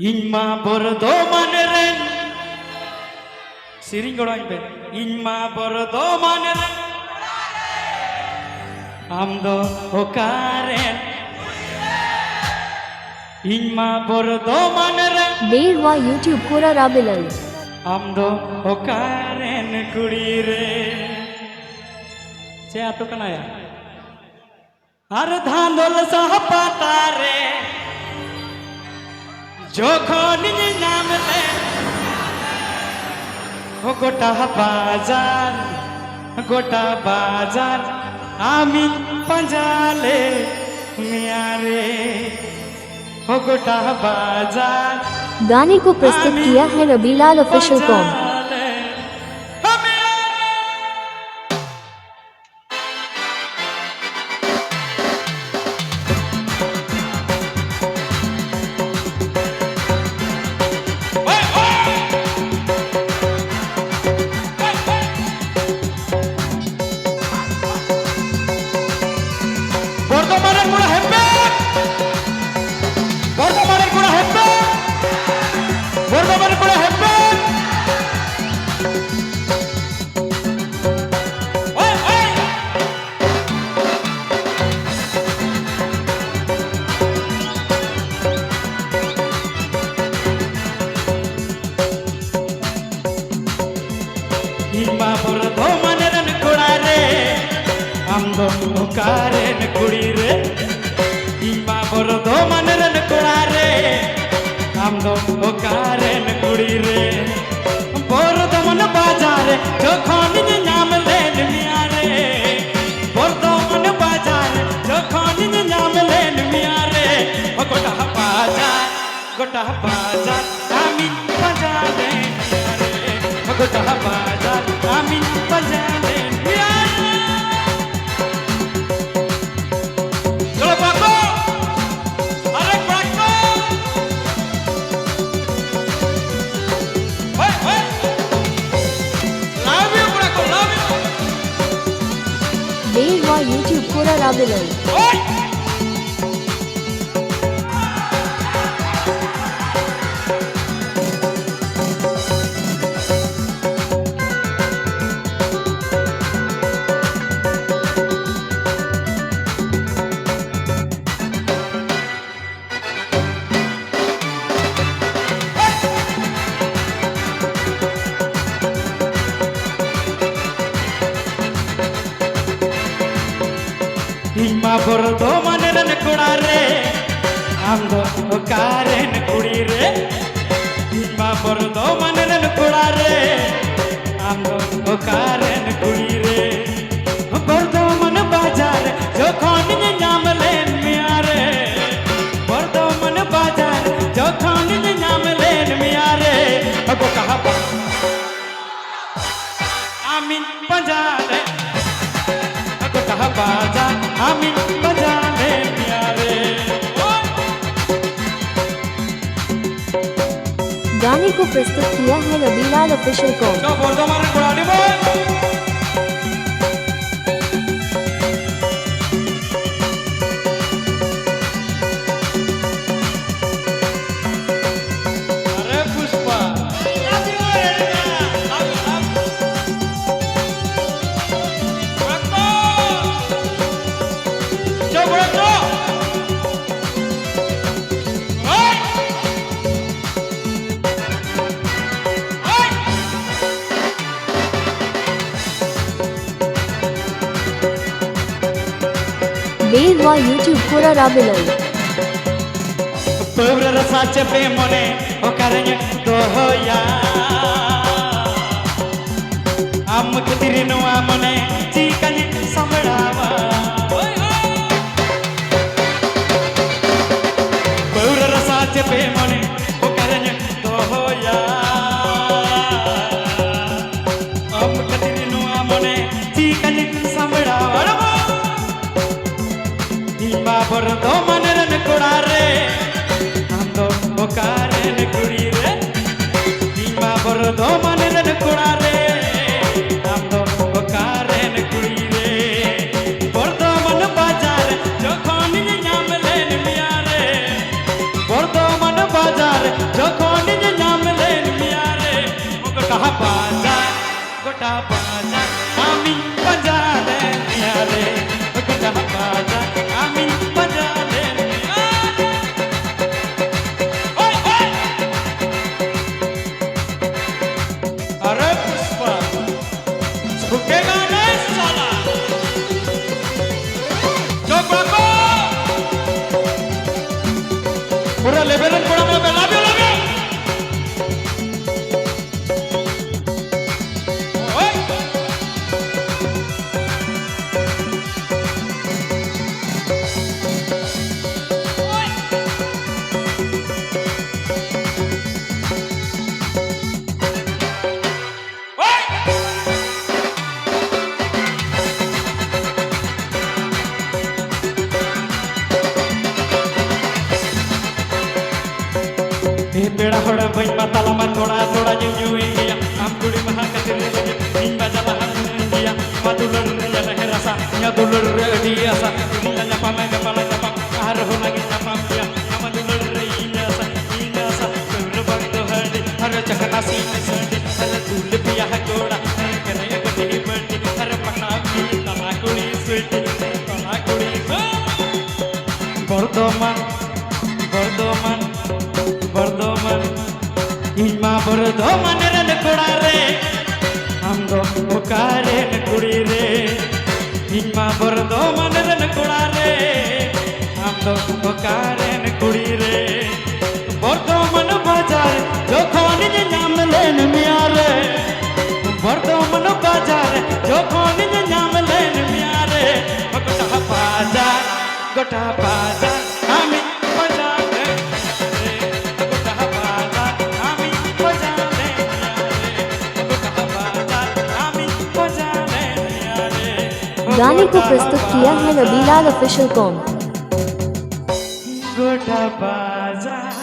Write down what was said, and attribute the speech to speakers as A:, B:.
A: Inma bordo maneren Siring gorang be Inma bordo maneren Amdo okaren Inma bordo maneren
B: Beerwa YouTube Kura Rabilal
A: Amdo okaren kurire Ce ato kanaya Har dhandol sahpatare যখন নাম লে গোটা বাজার আমি পাঁজালে মিয়ারে গোটা বাজার
B: गाने को प्रस्तुत किया है Rabilal official com. Inma bordo maneren kurare amdo okaren kurire Inma bordo maneren kurare amdo okaren kurire bordo man bazare jokhon naam len miare bordo man bazare jokhon naam len miare gota bazar ami bazare gota bazar ami bazare chalo pako are pako hey love you pako love you Beerwa YouTube Kura Rabilal
A: hey Inma bordo maneren kurare amdo okaren kurire Inma bordo maneren kurare amdo okaren kurire bordo man bazar jokhon naam len miare bordo man bazar jokhon naam len miare gota amin panjale gota bazar amin bajane प्यारे
B: गाने को प्रस्तुत किया है Rabilal official com.
A: तो बोर्डो मारे गुड़ानी बोल अरे Pushpa
B: Beerwa YouTube Kura Rabilal
A: Pura rasace pe mone okaranya dohoya am ketirinu amone cikani samadawa Pura rasace pe mone okaranya dohoya am ketirinu amone cikani samadawa Inma bordo maneren kurare amdo okaren kurire Inma bordo maneren kurare amdo okaren kurire bordo man पूरा level कोड़ा में लागे लागे ओए बेड़ा होड़ा भाई बताला मा थोड़ा थोड़ा यूं इंडिया हम कुड़ी महा कतिर लगे इन बजाला हम इंडिया मधुलर रे लहरासा या दुलर रे दियासा इन जपा में गपाला जपा आर हो लगे जपा पिया मधुलर रे इनासा इनासा सुर बंद हड़ी हर चखना सीने संडे हर दूल पिया कोड़ा करे गटी बंडी हर पना की तला कुड़ी स्वीट तला कुड़ी बर्दमान बर्दमान बर्दमान इमा बर्दमान रन कुड़ा रे हम दो पुकारे न कुड़ी रे इमा बर्दमान रन कुड़ा रे हम दो पुकारे न कुड़ी रे बर्दमान बाजार जो खोनी जे नाम लेन मिया रे बर्दमान बाजार जो खोनी जे नाम लेन मिया रे गोटा बाजार हामी
B: गाने को प्रस्तुत किया है रबीलाल ऑफिशियल कॉम।
A: गोटा बाजार